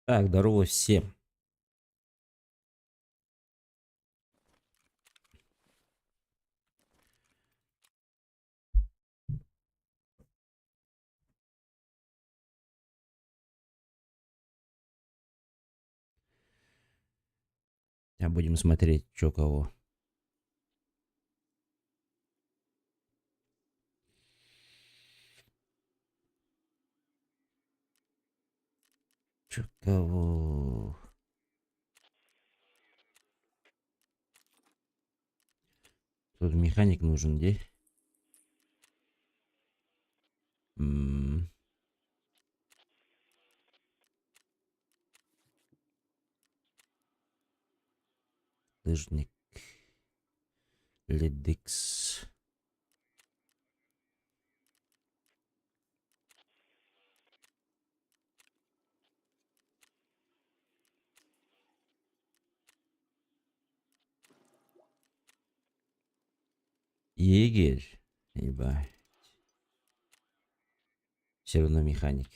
Так, здорово всем. А будем смотреть, что кого. Чё кого. Тут механик нужен, где? М, Лыжник. Ледикс. Егерь. Ебать. Все равно механик.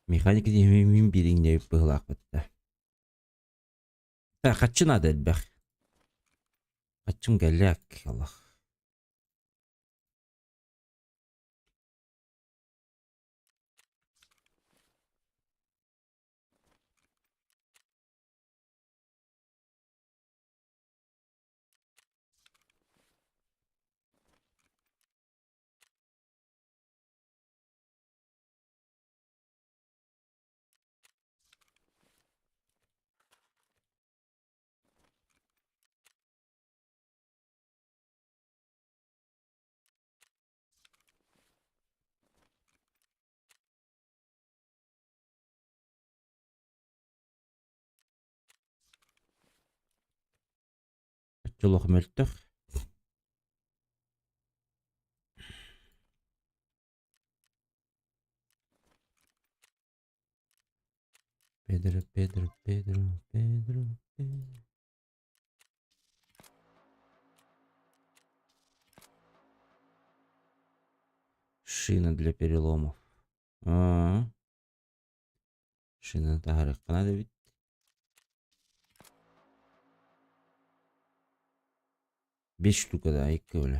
Механик демеймин биринде пыглак бітті. Так, хатчы надо элбэх. Хатчым галяк, Аллах. Хатчылық мөлттөх. Педро, Педро, Педро, Педро, Педро. Шина для переломов. Шина тағырық надо ведь. Бес штука да, екі өлі.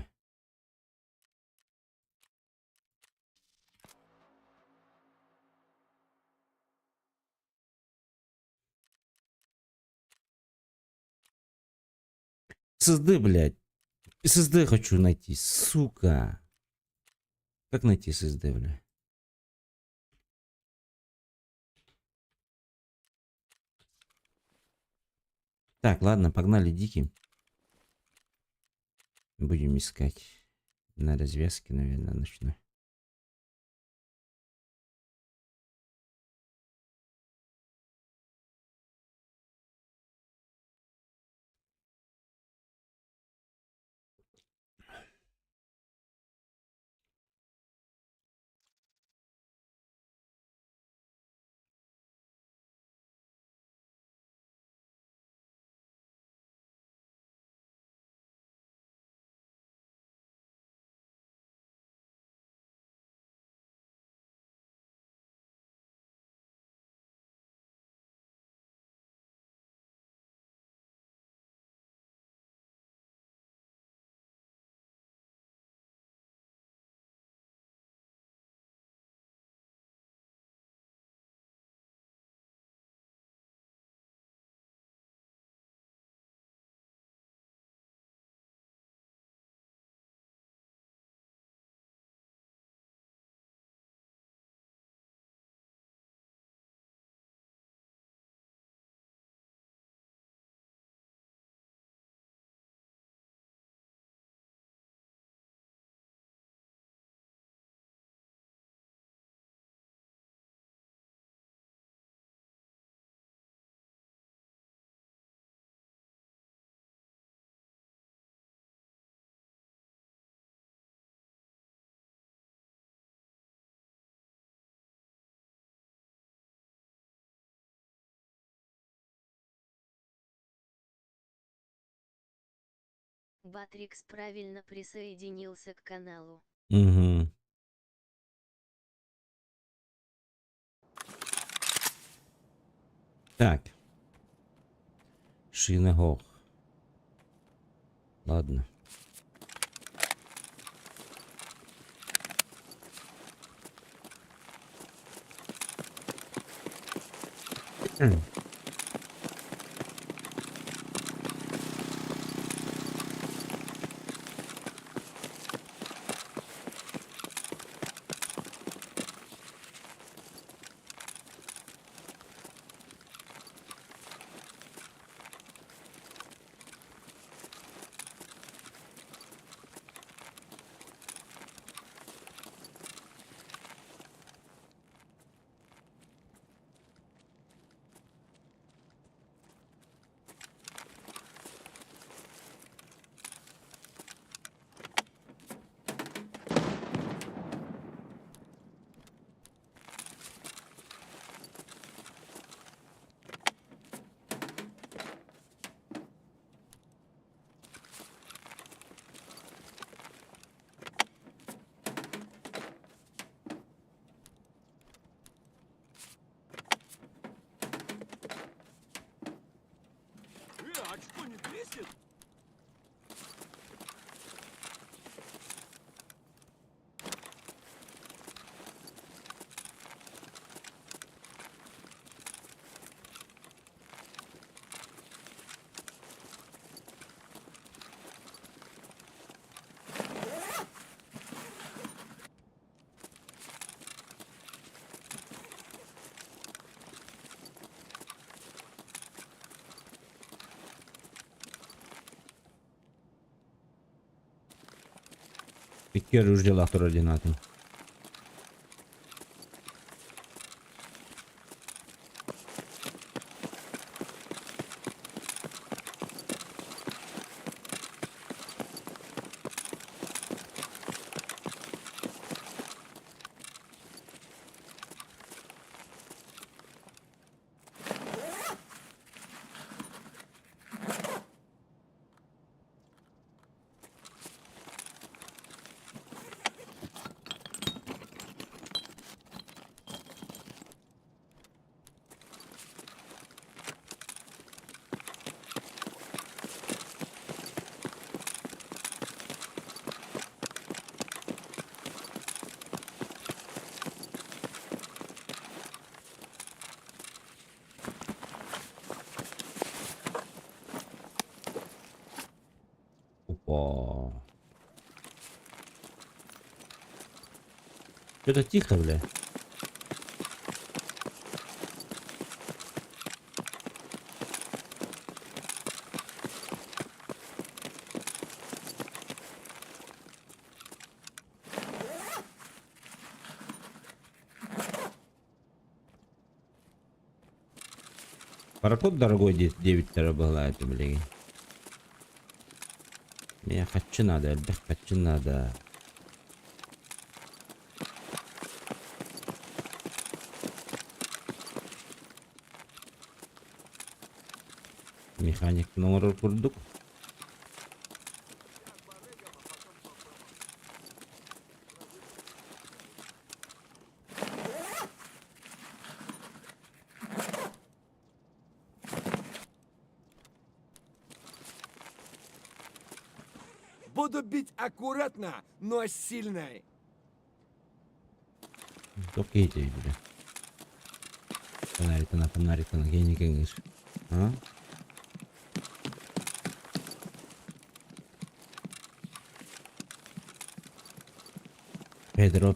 SSD, блядь. SSD хочу найти, сука. Как найти SSD, блядь? Так, ладно, погнали диким. Будем искать. На развязке, наверное, начну. Батрикс правильно присоединился к каналу. Угу. Так. Шинегох. Ладно. Очко не трясет? Iki rujla координаты. Опа. Что-то тихо, бля. Пароход дорогой 9 терабайлайт, блин. Мне хочу надо, альбек хочу надо. Механик номер курдук. Буду бить аккуратно, но сильной. Только эти, бля. Фонарик на гений, конечно. А? Педро.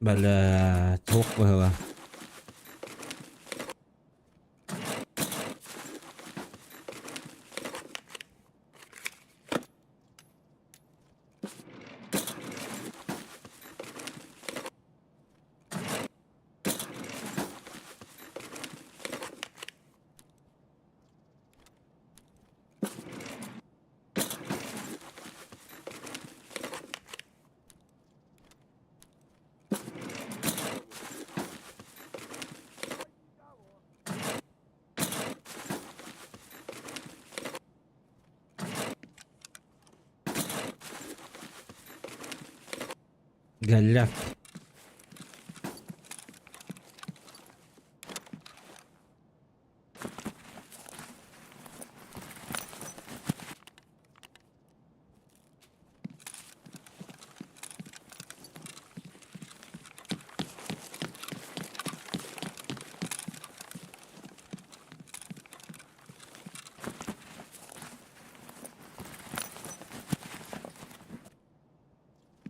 Блядь, ох, было. Галяк.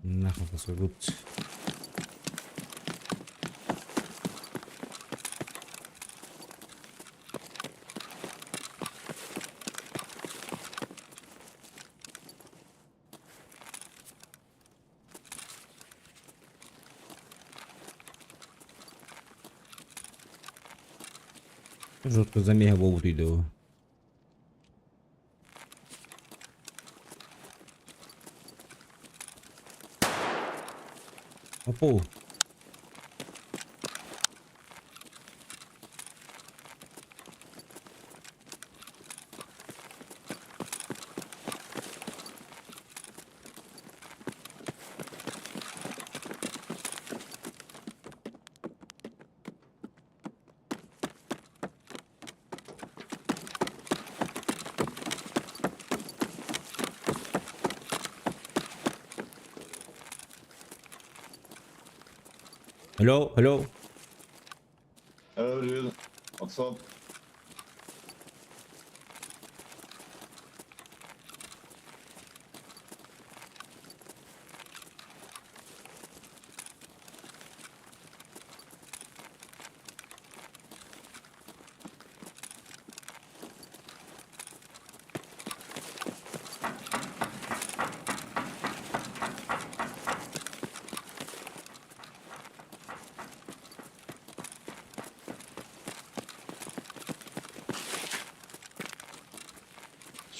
Нахуй посудут. Жутко замігав у відео. Опу. Hello, hello. Hello, dude. What's up?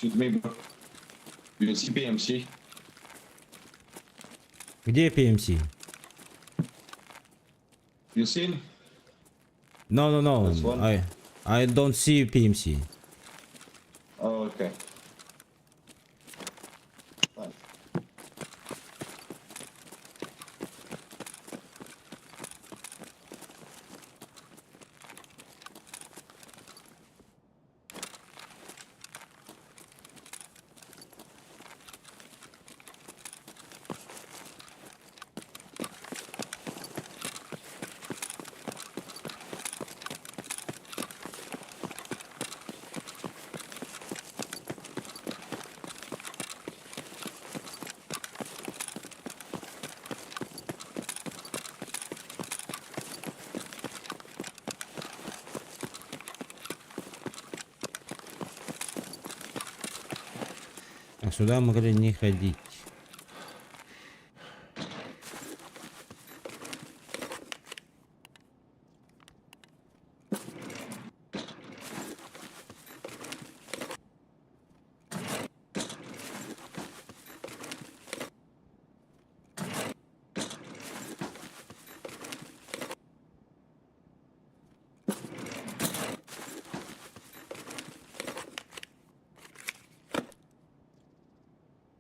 Shoot me, bro. You see PMC? Где PMC? You seen? No, no, no. This one? I don't see PMC. Oh, okay. Fine. А сюда могли не ходить.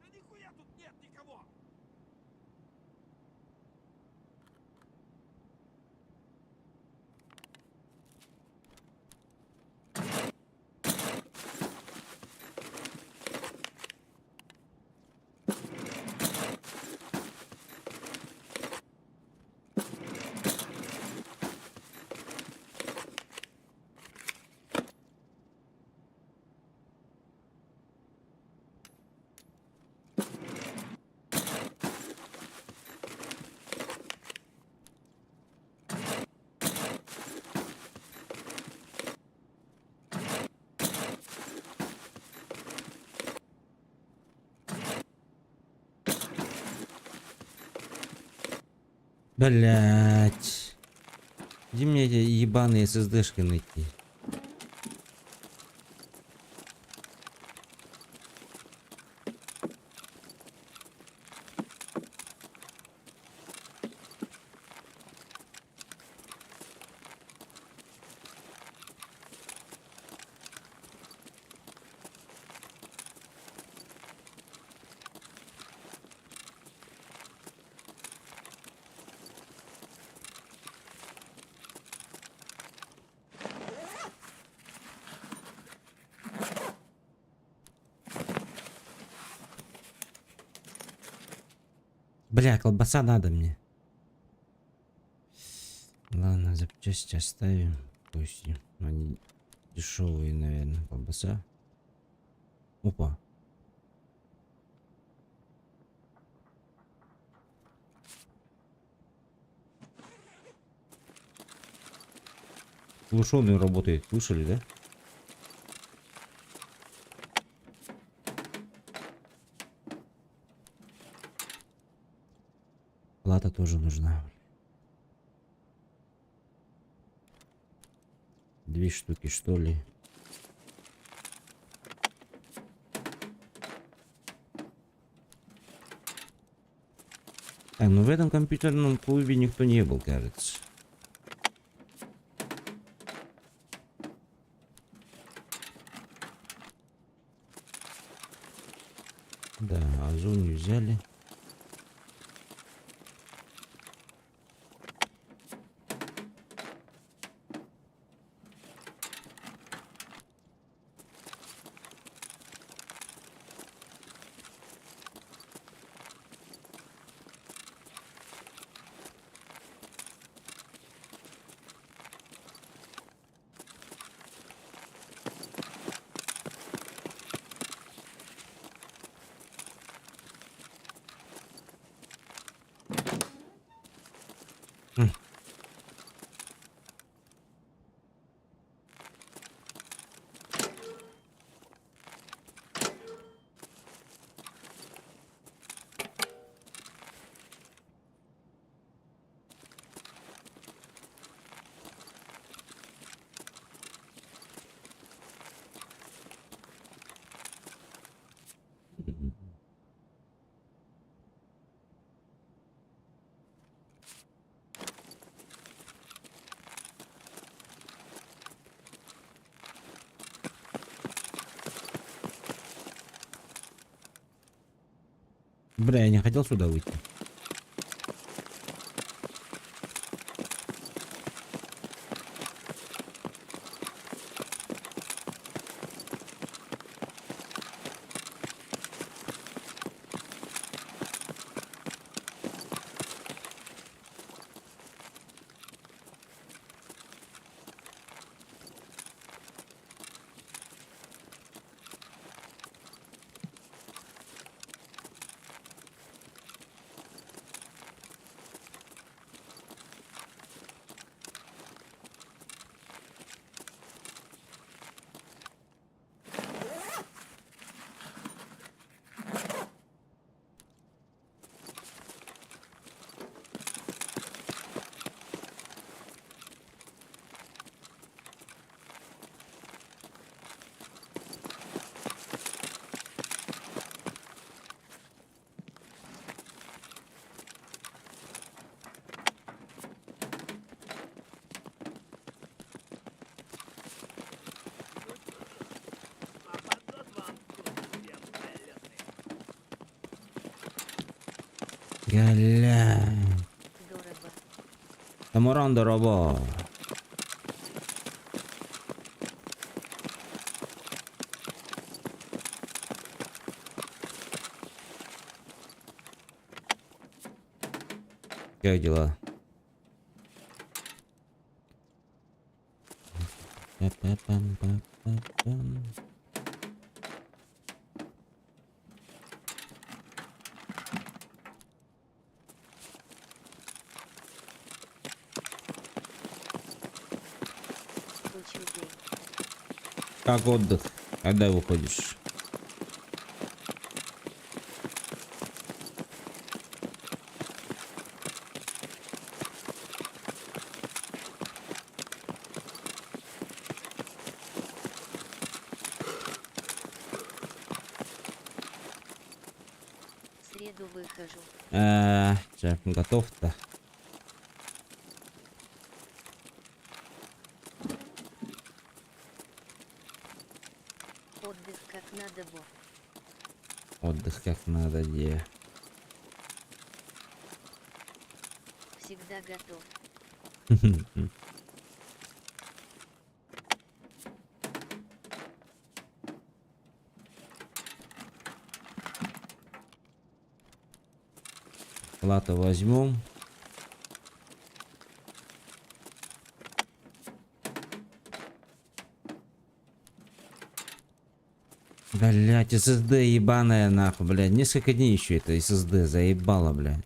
Да нихуя тут нет никого! Блять. Где мне эти ебаные SSD-шки найти? Бля, колбаса надо мне. Ладно, запчасти оставим. Пусть они дешевые, наверное, колбаса. Опа. Глушёный работает, слышали, да? Плата тоже нужна. 2 штуки, что ли? Так, ну в этом компьютерном клубе никто не был, кажется. Да, озон взяли. Бля, я не хотел сюда выйти. Гля. Здорово. Тамаран дорого. Как дела? Па-па-пам-па-па-пам. Учу день. Как отдых? Когда выходишь? В среду выхожу. Сейчас готов-то. Отдых как надо, во. Отдых как надо, где. Всегда готов. Плату возьму. Блять, SSD ебаная нахуй, блядь. Несколько дней еще это SSD заебало, блядь.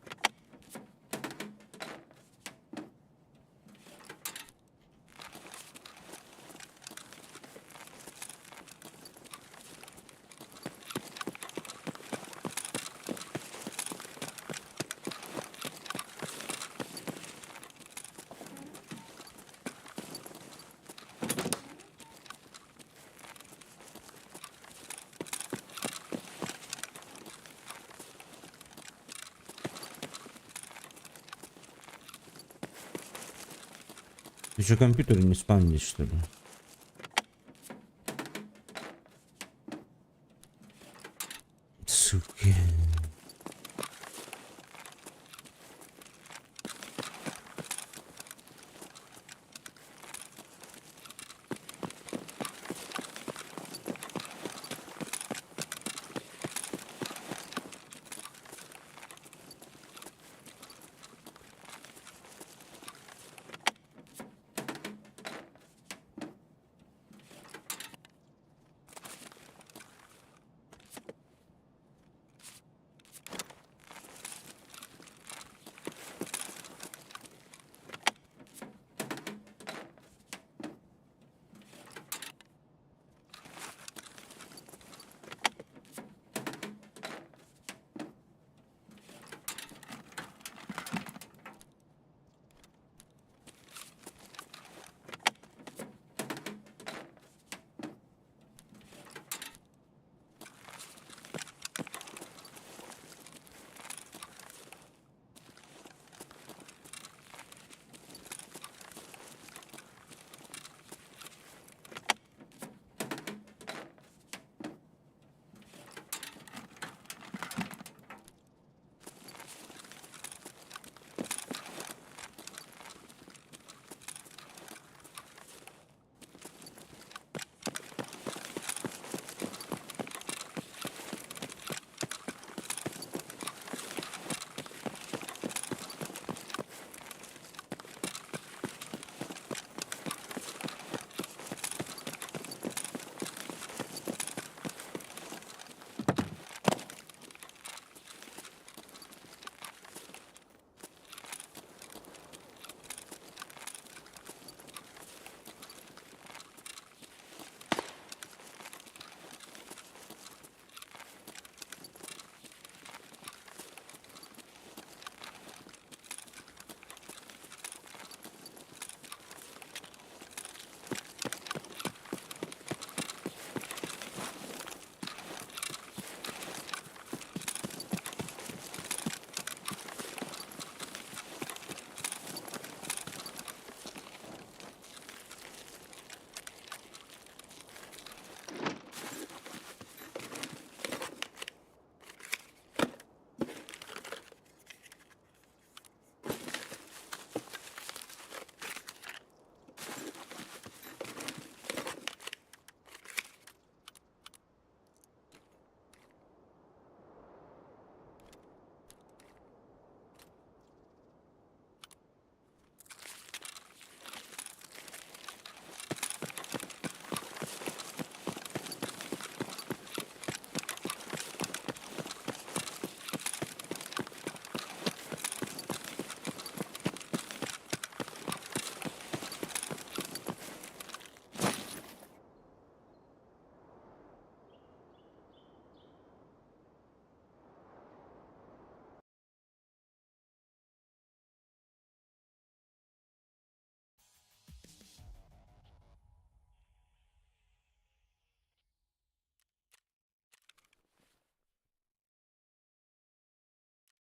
Ты что, компьютер не спамнит, что ли? Сука.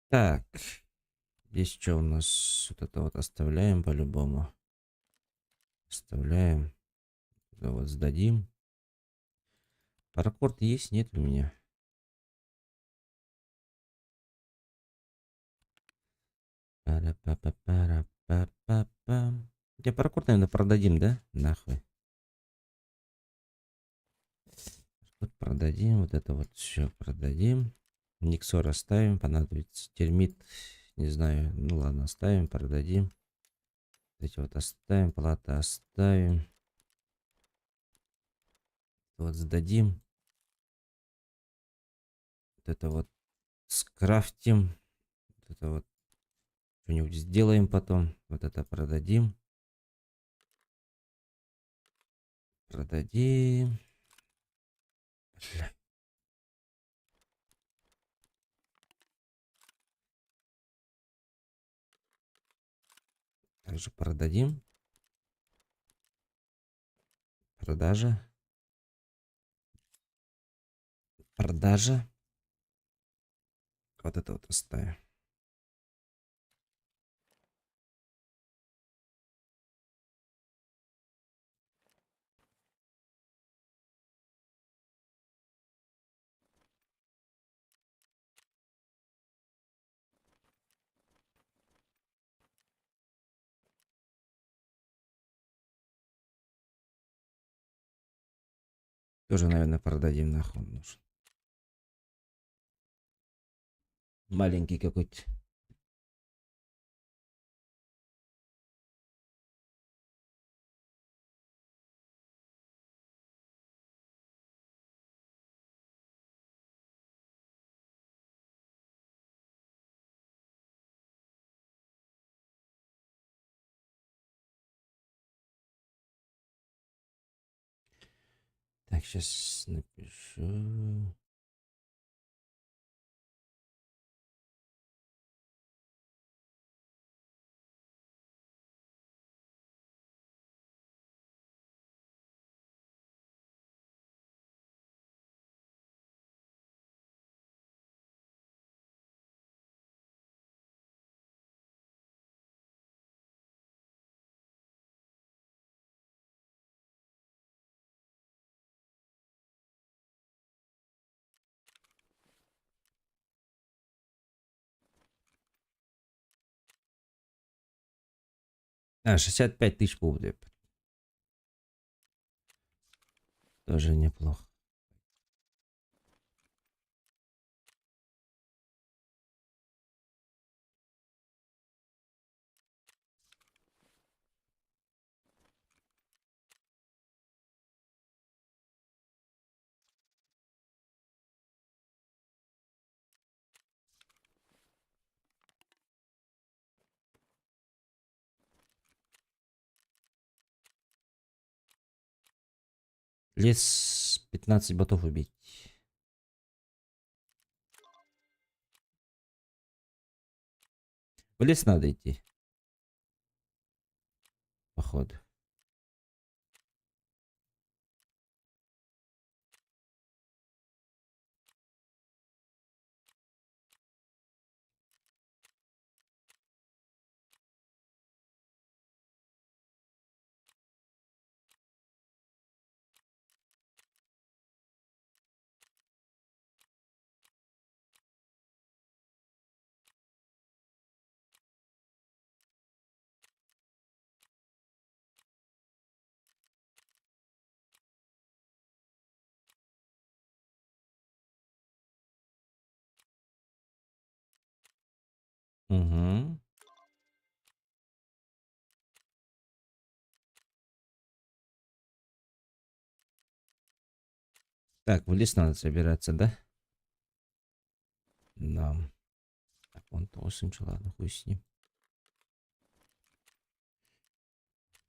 Так, здесь что у нас? Вот это вот оставляем по-любому. Оставляем. Это вот сдадим. Паракорд есть? Нет у меня. Пара-па-па-пара-па-па-па. Я паракорд, наверное, продадим, да? Нахуй. Вот продадим. Вот это вот все продадим. Никсор оставим. Понадобится термит. не знаю. Ну ладно, оставим, продадим. Эти вот оставим, плата оставим. Вот сдадим. Вот это вот скрафтим. Вот это вот что-нибудь сделаем потом. Вот это продадим. Продадим. Бля. Также продадим. Продажа. Продажа. Вот это вот оставим. Тоже, наверное, продадим, нахуй он нужен. Маленький какой-то. Так, сейчас напишу. А, 65 тысяч будет. Тоже неплохо. Лес 15 ботов убить. В лес надо идти. Походу. Угу. Так, в лес надо собираться, да? Да. Так, вон Тосынч, ладно, хуй с ним.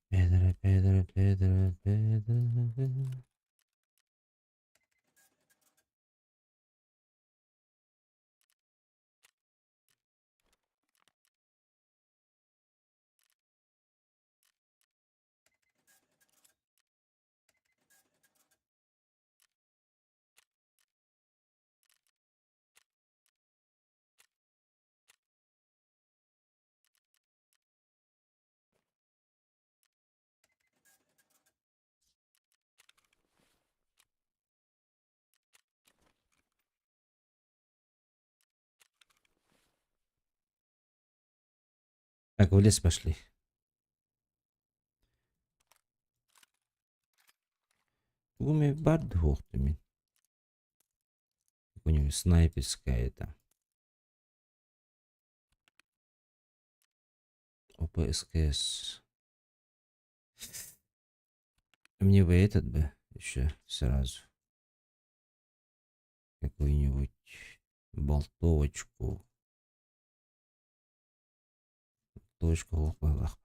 Педро, Педро, Педро, Педро. Так, в лес пошли. Гуми бард хохтами. У него снайперская это. ОПСКС. Мне бы этот бы еще сразу. Какую-нибудь болтовочку. Точку в околах.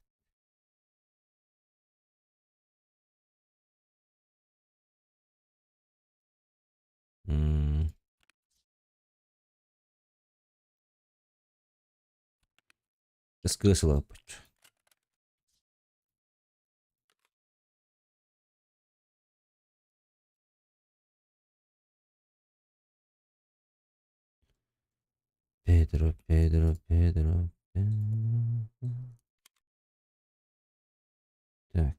СКС лапать. Педро. Так.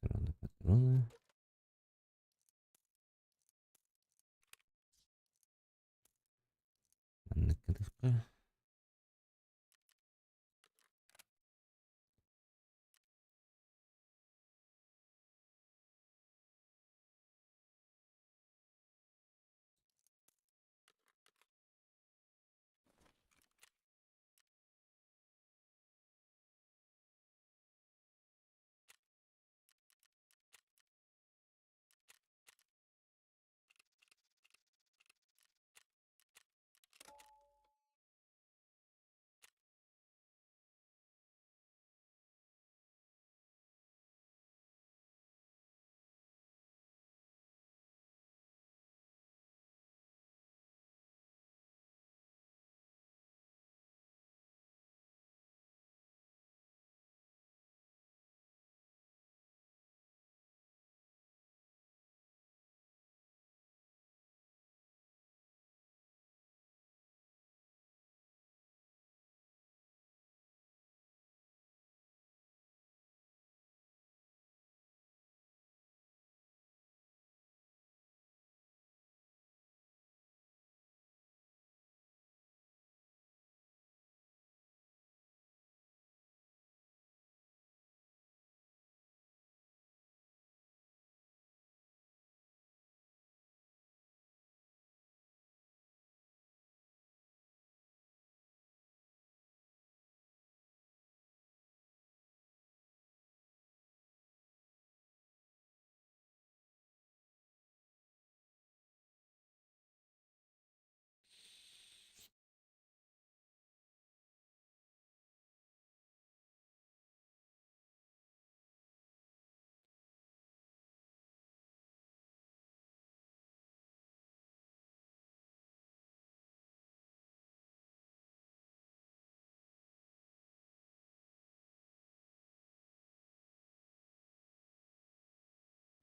Патроны. КДХ.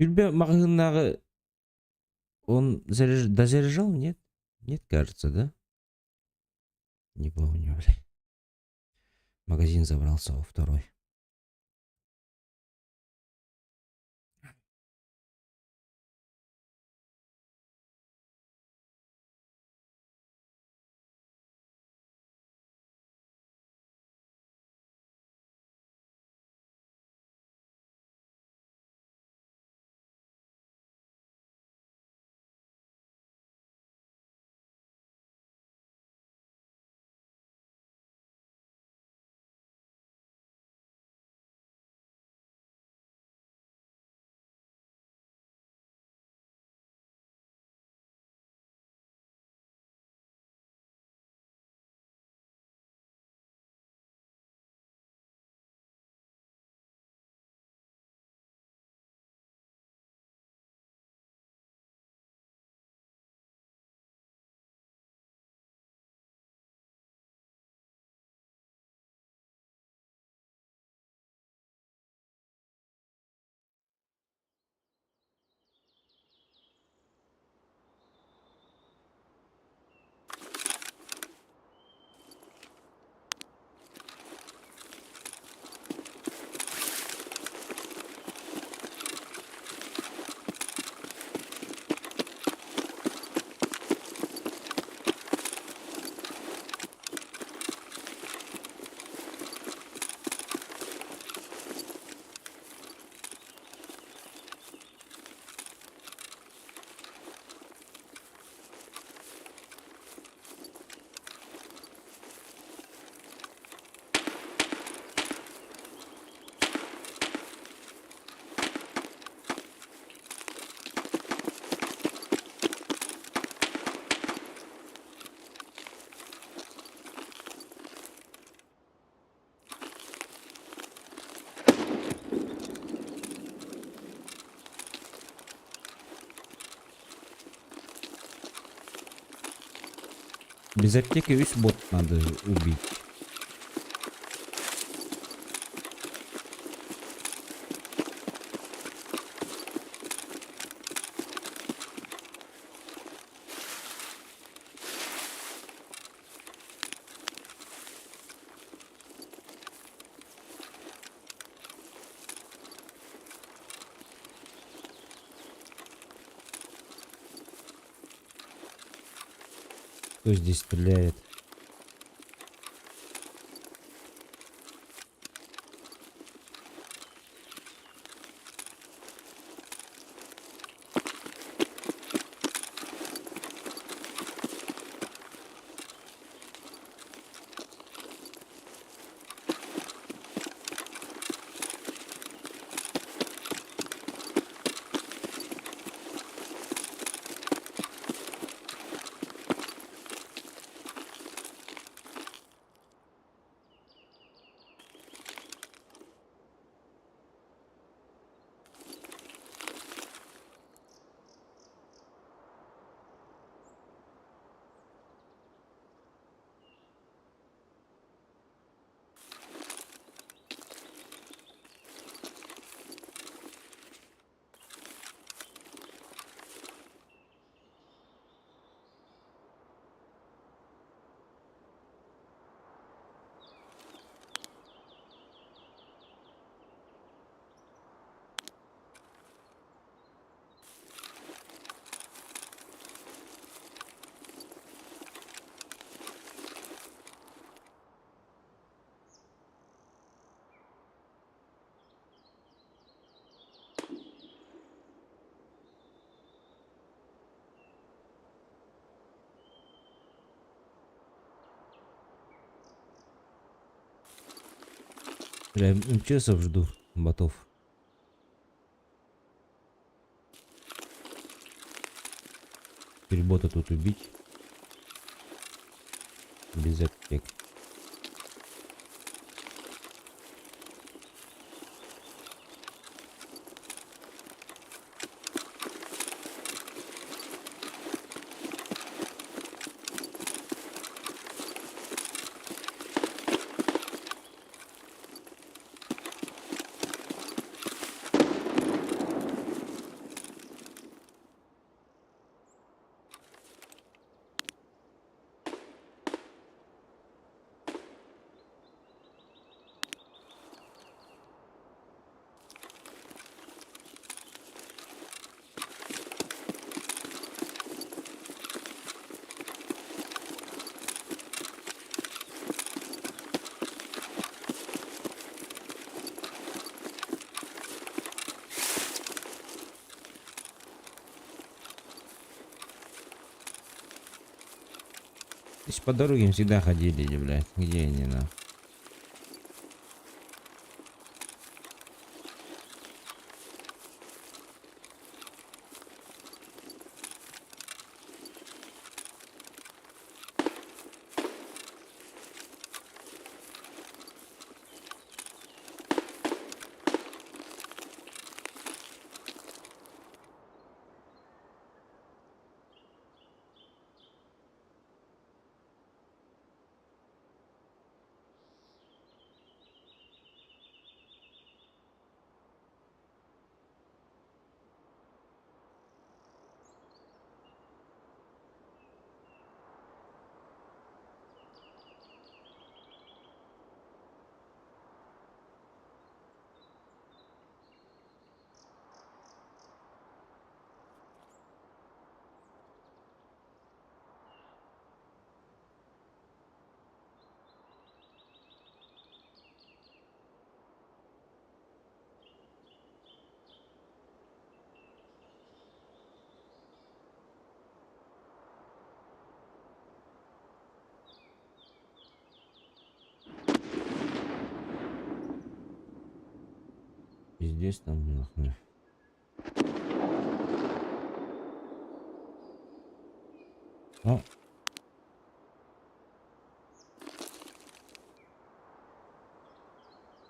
Юльбе магазиннағы он дозаряжал? Нет? Нет, кажется, да? Не помню, блядь. Магазин забрался во второй. Без аптеки весь бот надо убить. Кто здесь стреляет? Бля, МЧСов жду, ботов. Теперь бота тут убить. Без аптек. Здесь по дороге всегда ходили, блядь. Где они, на? Здесь там нахуй. О.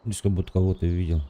Здесь как будто кого-то видел.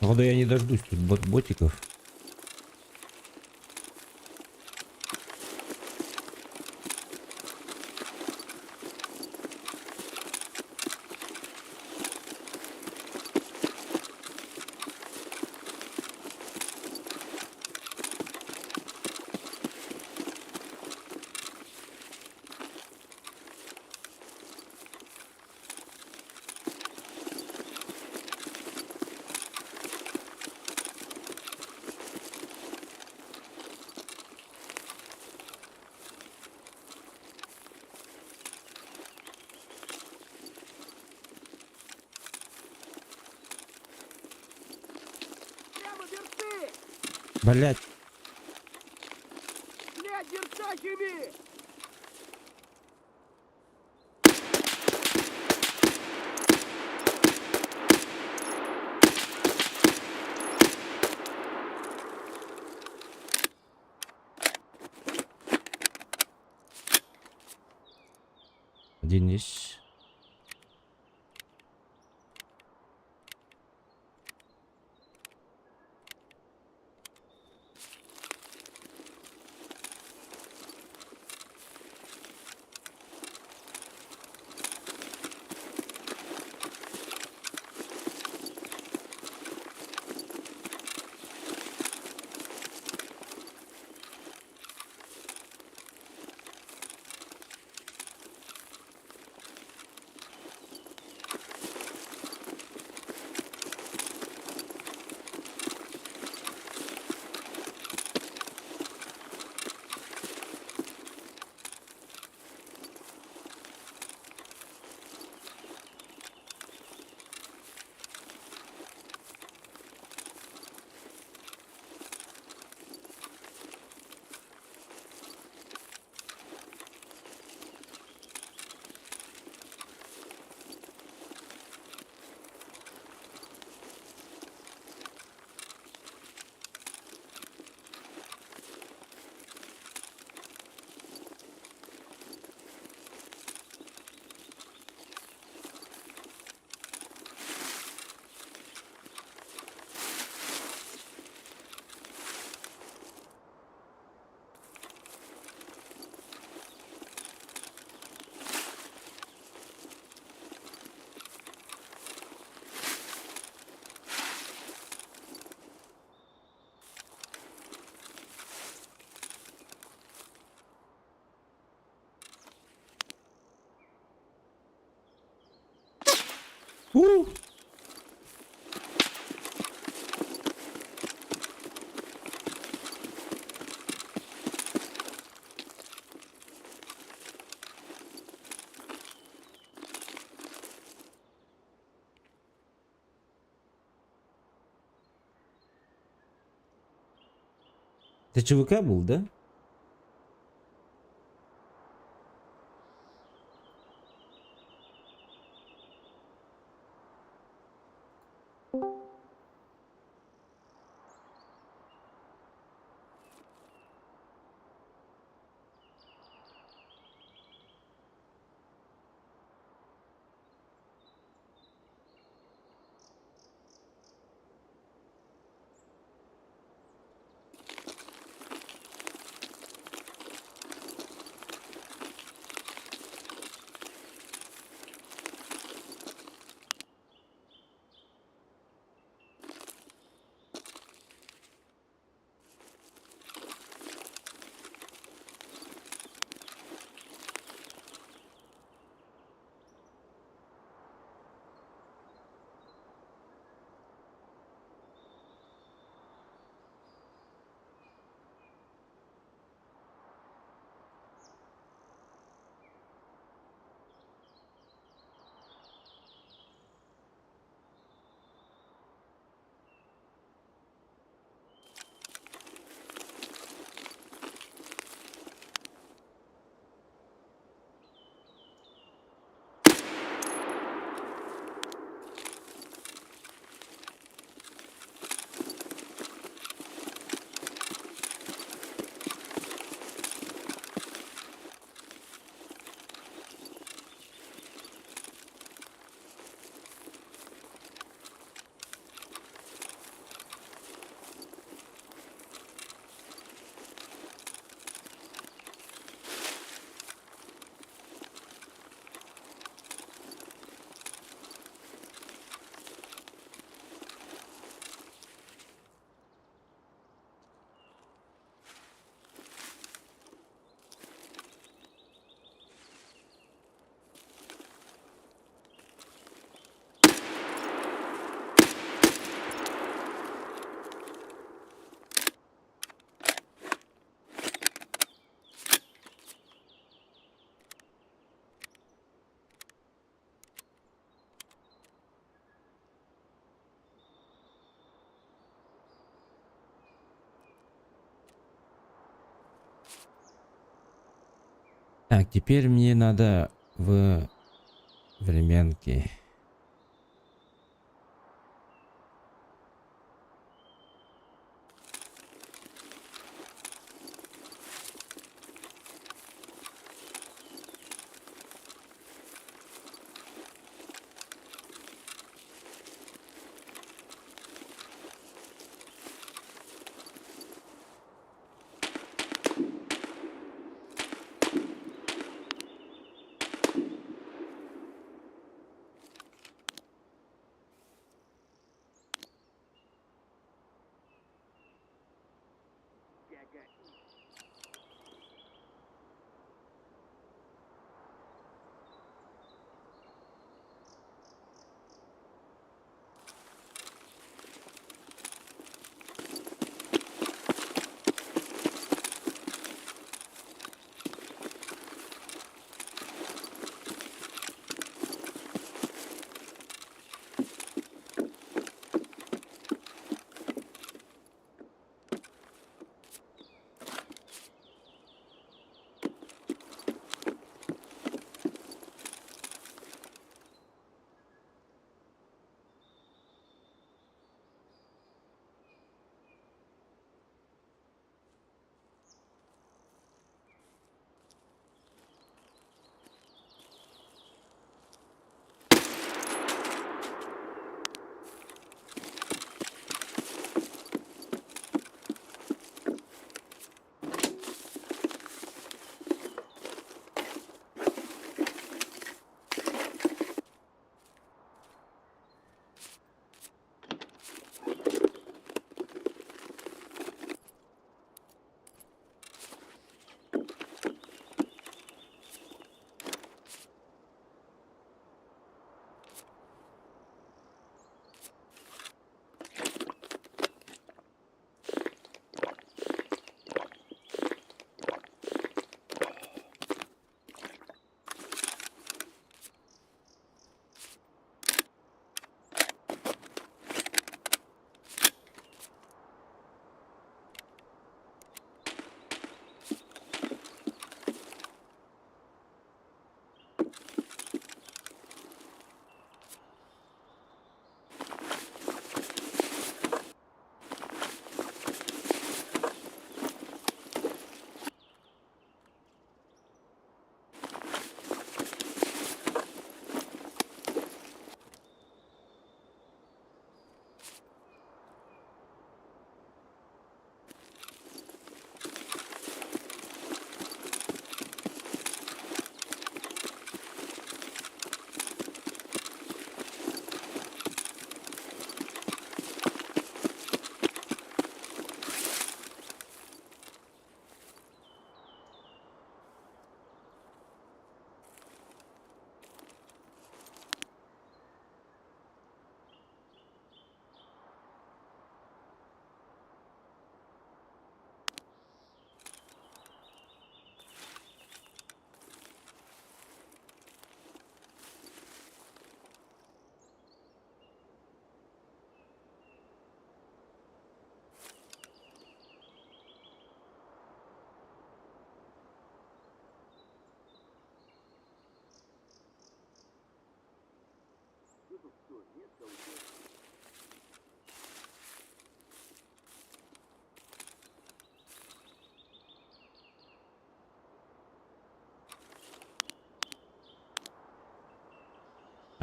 Походу я не дождусь тут ботиков. Прямо берцы! Блять, Блядь, берца хими! один есть. У! Это ЧВК был, да? Так, теперь мне надо в временке.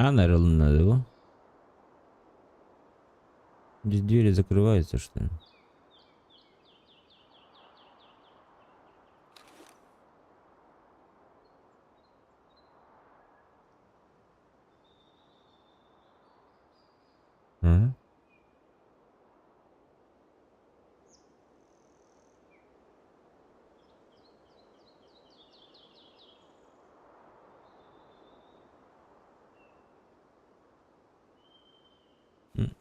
А, наверное, надо его. Здесь двери закрываются, что ли? Ага. М.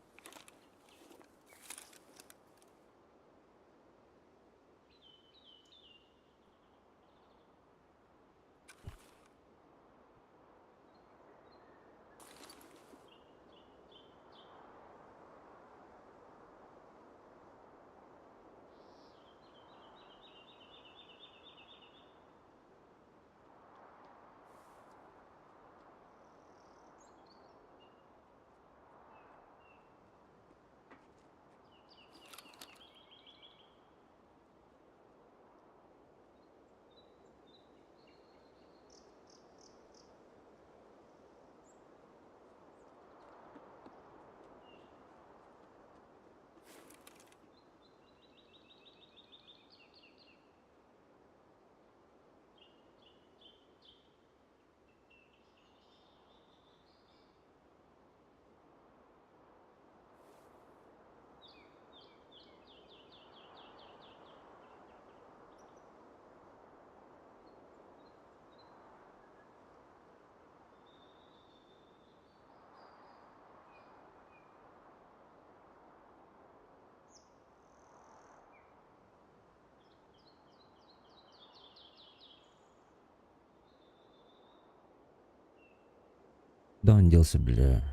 Куда он делся, бля?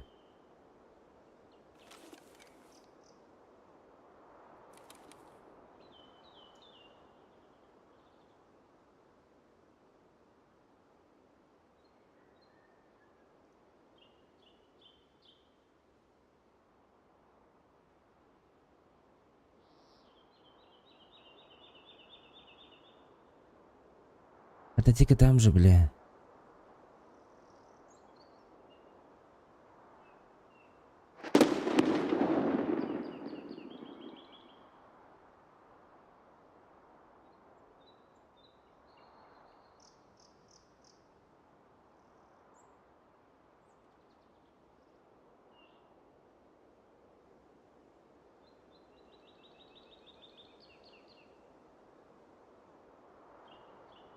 Это тільки там же, бля.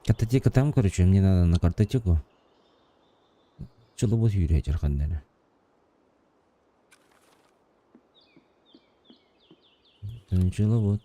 Картотека там, короче, мне надо на картотеку. Чылыбыз үйрәтер Арханданы. Чылыбыз.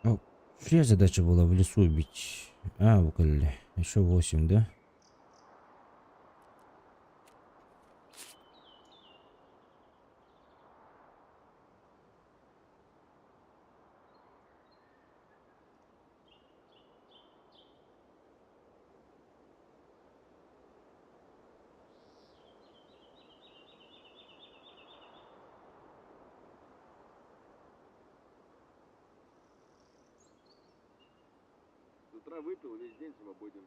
А, чья задача была в лесу убить? А, уколли. Еще 8, да? С утра выпил, весь день свободен.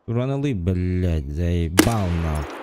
Ураналы, блядь, заебал нахуй.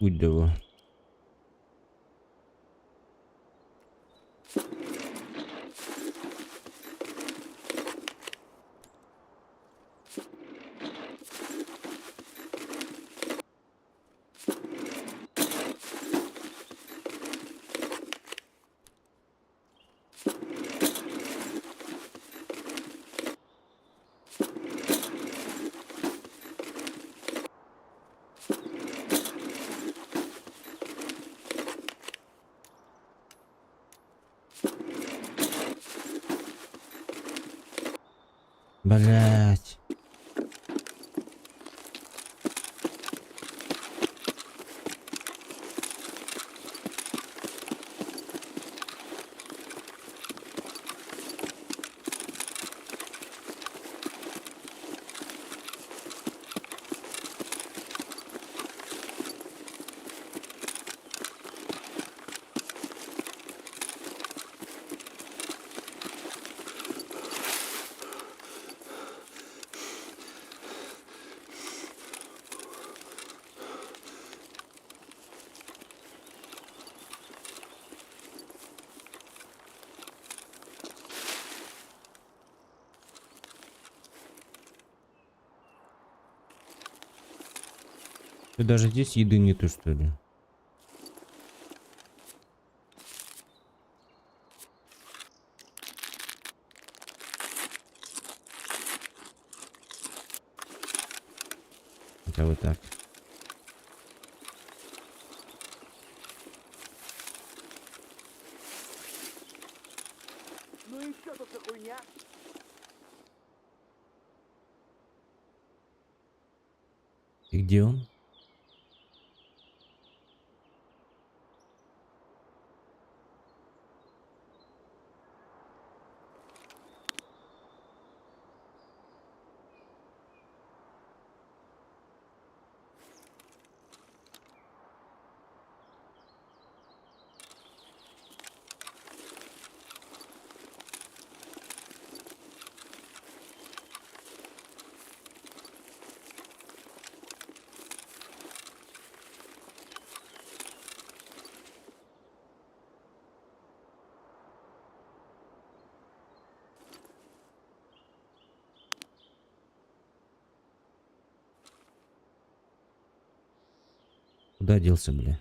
откуда? Блять. Ты даже здесь еды нету, что ли? Хотя вот так. Ну и что тут за хуйня? И где он? Куда делся, бля?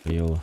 Йо.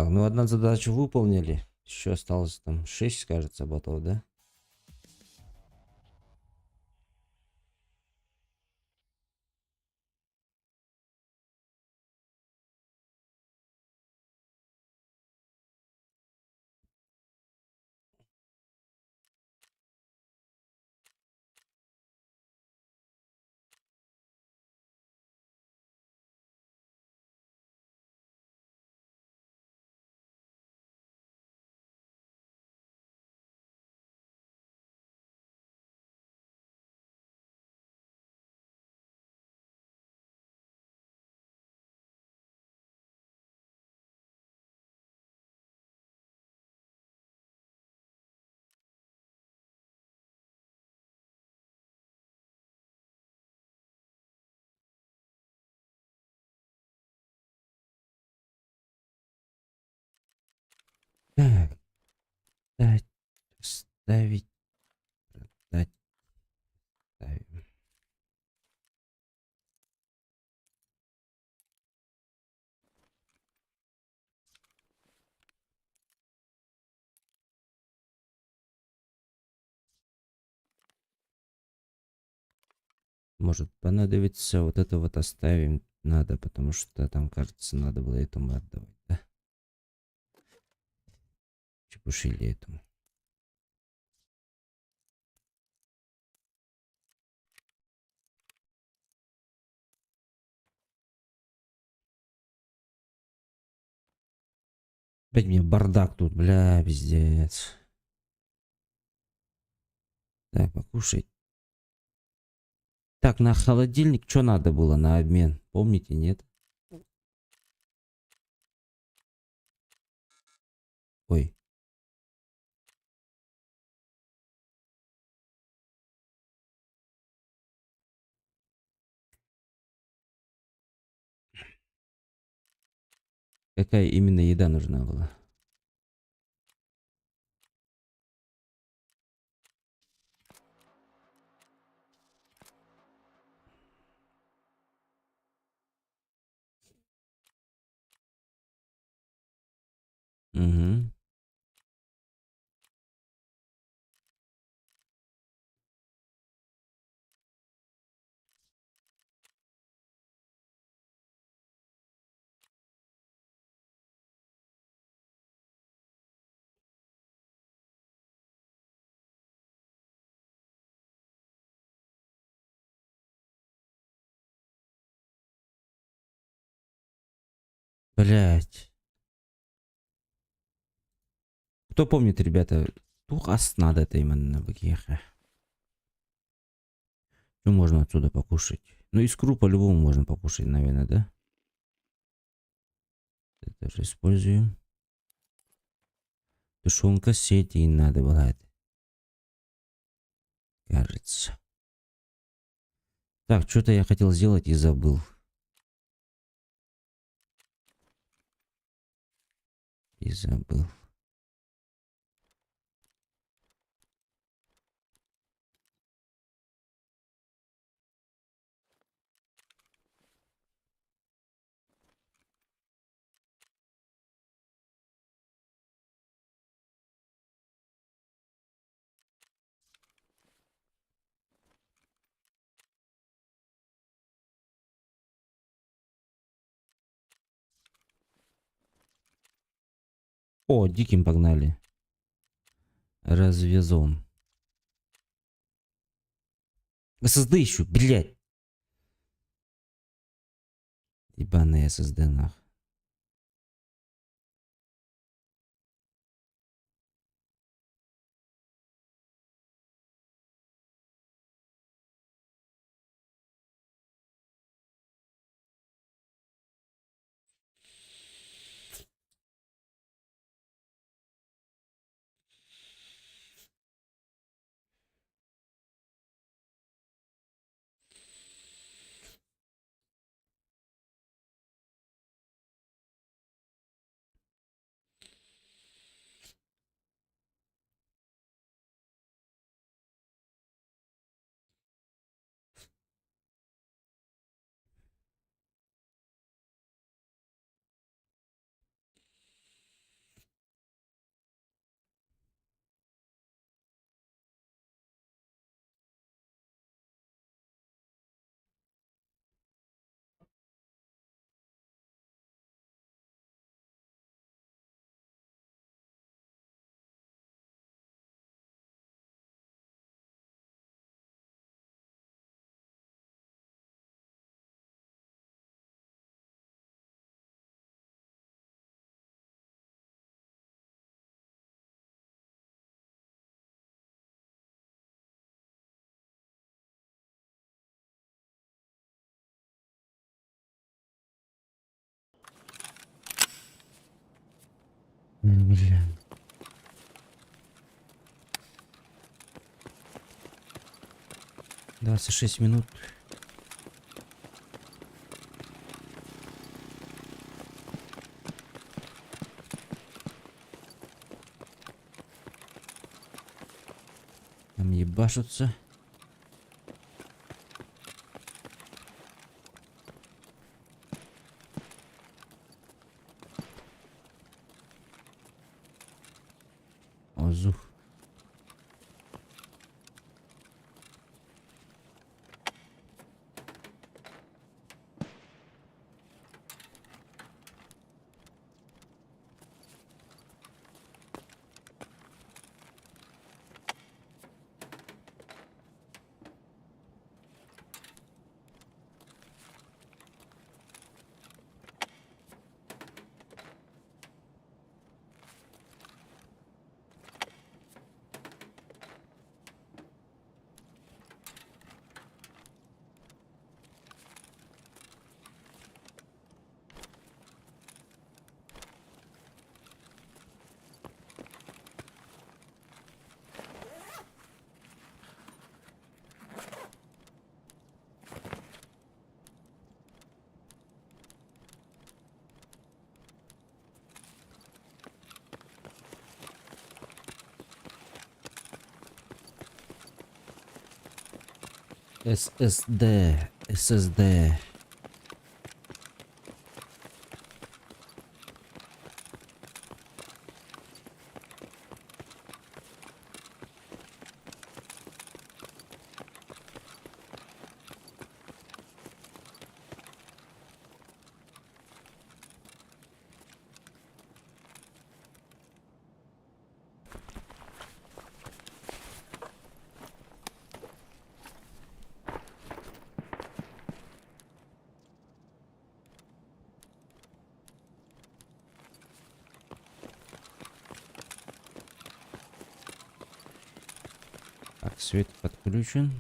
Так, ну одна задачу выполнили. Еще осталось там 6, кажется, ботов, да? Так, дать, ставить, дать, ставим. Может понадобится, вот это вот оставим. Надо, потому что там, кажется, надо было этому отдавать, да? Чепушили этому. Опять мне бардак тут, бля, пиздец. Так, покушать. Так, на холодильник что надо было на обмен? Помните, нет? Ой. Какая именно еда нужна была? Угу. Блять. Кто помнит, ребята, тухас надо это именно бакеха. Что можно отсюда покушать? Ну, икру по-любому можно покушать, наверное, да? Это же используем. Тушенка сети надо было. Кажется. Так, что-то я хотел сделать и забыл. И забыл. О, диким погнали. Развезон. ССД еще, блядь. Ебаный ССД нах. Бля. Двадцать 6 минут. Там ебашутся. Озух. ССД. ССД. Так, свет подключен.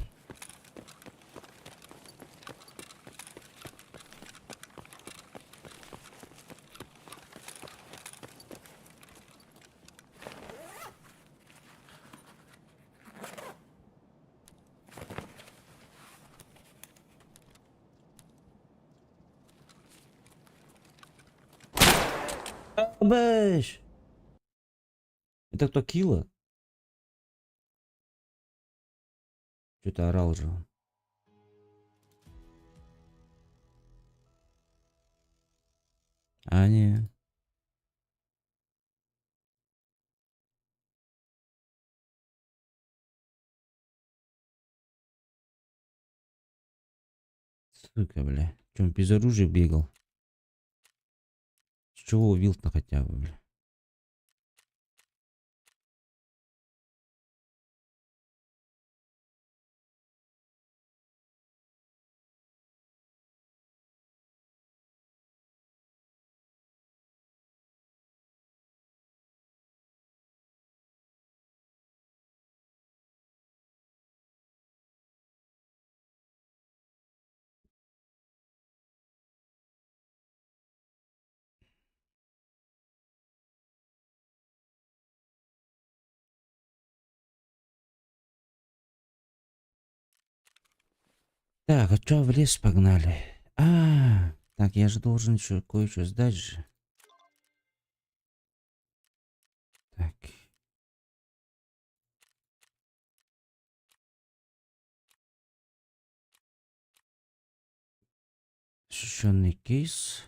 Бэш! Это кто, Килла? Что-то орал же он. А, не. Сука, бля. Че, он без оружия бегал? С чего убил-то хотя бы, бля? Так, а что в лес погнали? Так, я же должен еще кое-что сдать же. Так. Защищенный кейс.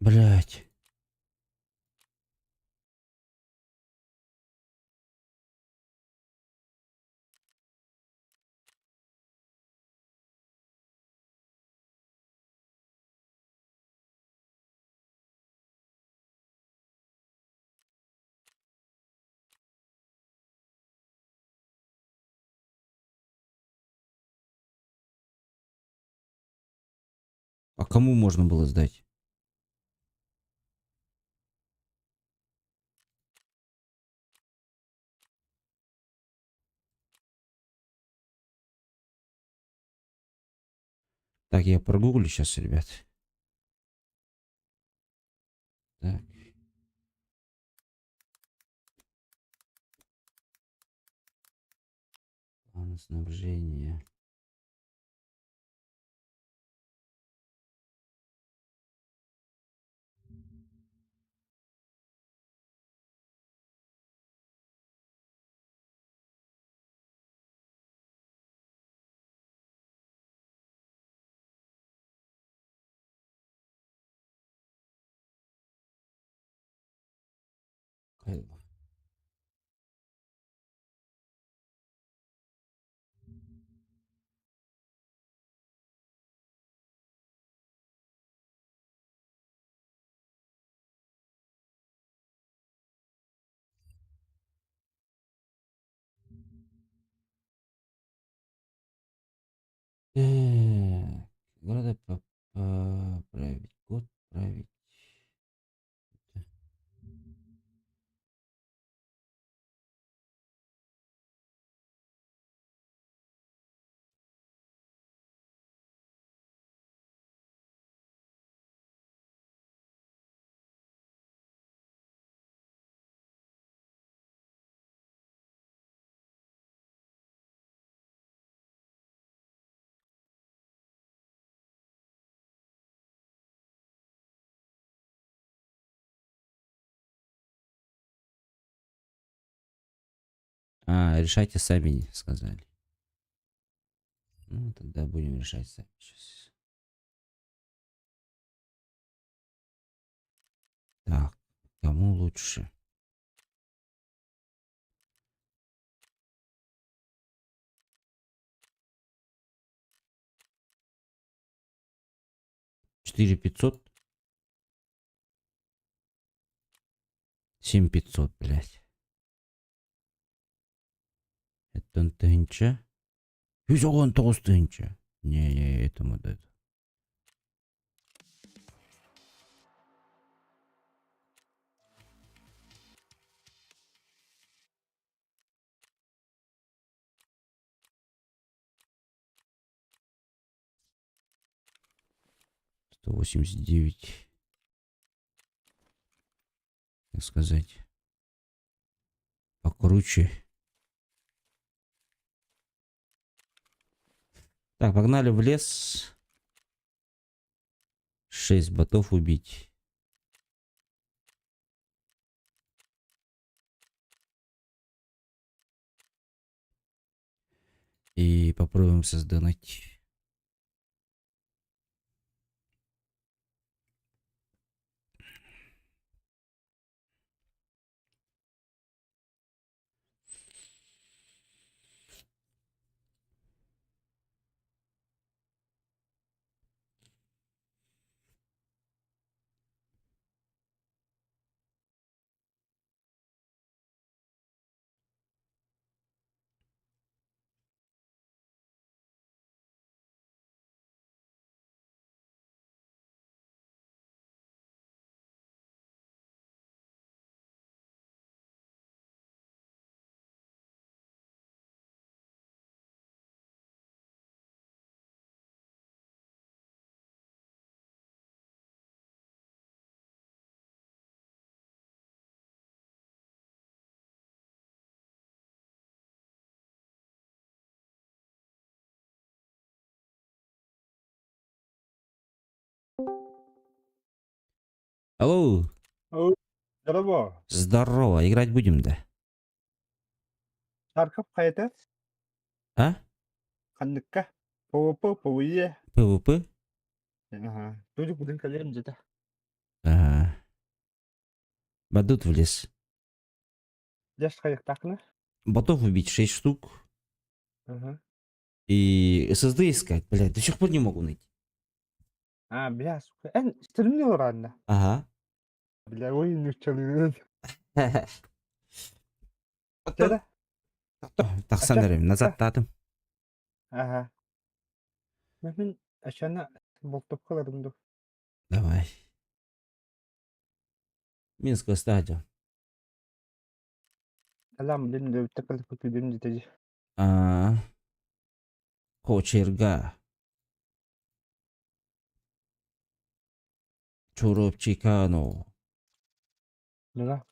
Блять. А кому можно было сдать? Так, я прогуглю сейчас, ребят. Так. План снабжения. Так, надо поправить. Год править. Решайте сами, сказали. Ну, тогда будем решать сами сейчас. Так, кому лучше? Четыре 500? 7500, блядь. Это он тынча? 119 тынча. Не, этому да. 189. Так сказать. Покруче. Так, погнали в лес. 6 ботов убить. И попробуем создать. Алло, Ой, здорово. здорово, играть будем, да? Таркап қайда? А? Қандыққа? PvP, PvE. ПВП? Ага. Дудuk будем калем жета. Ага. Бадут в лес. Жас қайықтақны? Ботов убить 6 штук. Ага. И ССД искать, блядь, до сих пор не могу найти. А, бля, сука. Стрімне оранда. Ага. Бля, ойын нүкчелігін. Так, Жета? санарим, назад татым. Ага. Мен ашана болтоп қаларымды. Давай. Минская стадия. Салам, ден дөп тақылы көпеден жетежі. Кочерга. Чоропчикано. Да.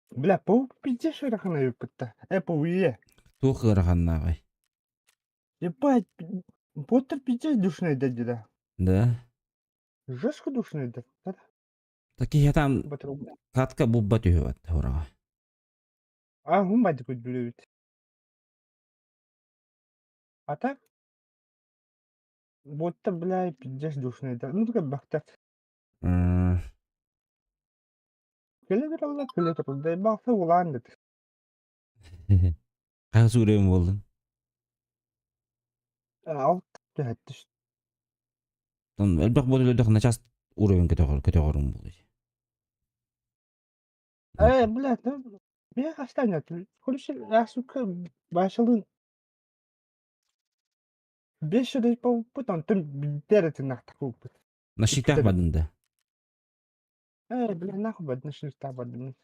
Бля, по пизде шарахана ёпта. По уе. Тухырганнагы. Ебать, Поттер пиздец душный да. Да? Жестко душный да. Так я там катка бубба түйөт орага. А, хумбады көдүлөбүт. А так, Поттер, бля, пиздец душный да. Ну, такая бахтат. Келе бер, да бахта улан да. Кайсы үрем болдун. Алт да. Тон элбек болду начас үрем кетөгөрүм болду. Бля, я останет. Короче, я, сука, башылын 5 жылдай болуп, антон бинтеретин актак болуп. На шитах бадында. Бля, нахуй бадын шырта бадын.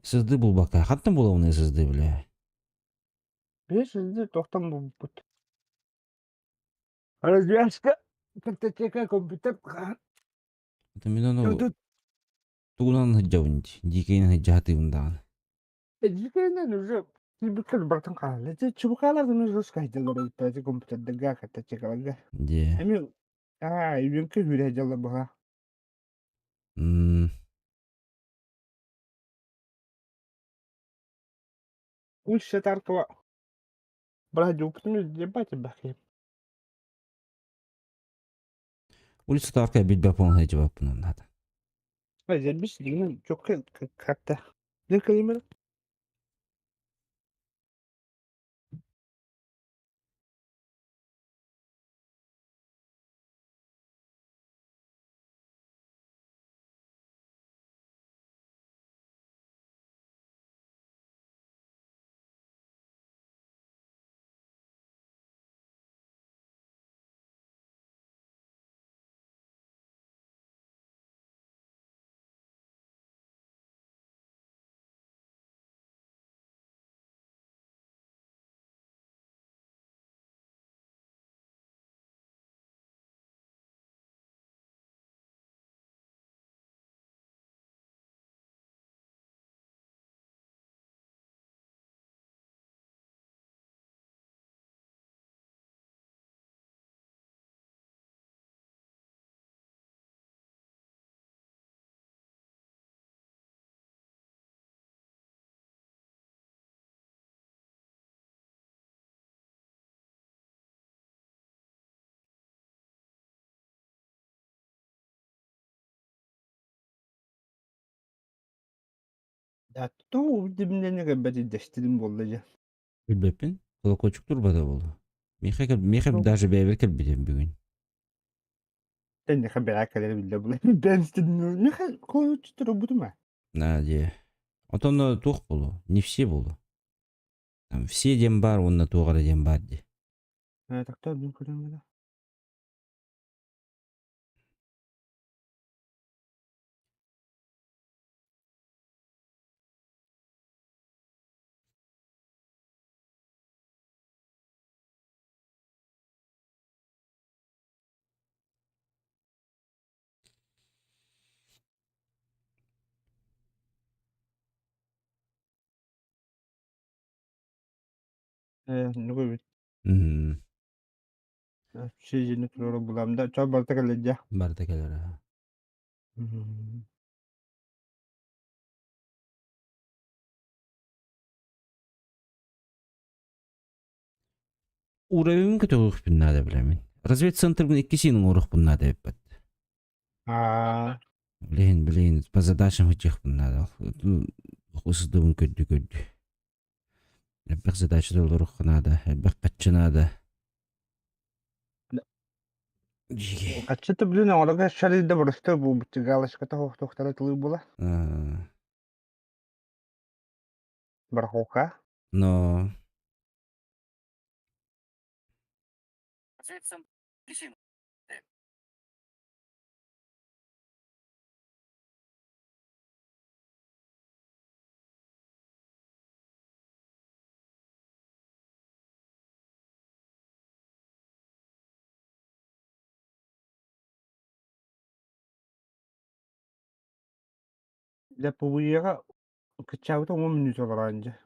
Сызды булбака. Каттын болобуна сызды биле. 5 жылды токтом болуп. Развязка, картотека, компьютер. Мен ону Тут тугунан хыджабынчы. Дикейин хыджатыбындагы. дикенен уже кибиткер бартын калды. Чубукалардын уже скайдылар айтты компьютердега картотекаларга. Же. Эми үйүнкө хүрө жала бага. Улица Таркова. Брать опытными ебать бахи. Улица Тарка билбеп он хыджабаппын надо. Зербиш деген жок как-то. Не калимер. Да то димдене бери дештирим болду же. Билбеппин. Колокольчук турбада болду. Мехеп даже беберкел билем бүгүн. Тен хабера калер билде бул. Ben стидим. Не коюч турбудума. Же. Отоно тух болду. Не все болду. Там все дем бар, онна тугара дем бар де. Так то бин көрөм да. Не көбүт. Şey jeni tururu bulamda. Ço barta kalajja. Барда келер. Урабым көтөгүкпүн нада билемин. Разведцентрдын иккисинин урукпун нада эппет. Билейин, по задачам хыжыкпын нада. Хусудубун көддү. Элбек задача да урук нада, элбек каччы нада. Каччыты билин олага шарыйда бурусты бу галышка тохтара тылы була. Бархока. Но Я повыера качаута 10 минут оранжа.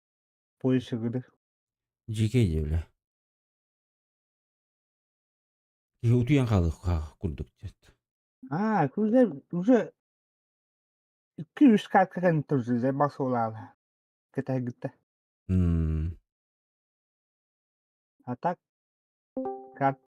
Поисыгыды. Жеке жебіле. Утуян қалық күрдік деді. Уже 200 картадан тұрды, зай басылалы. Кітагітті. А так, карт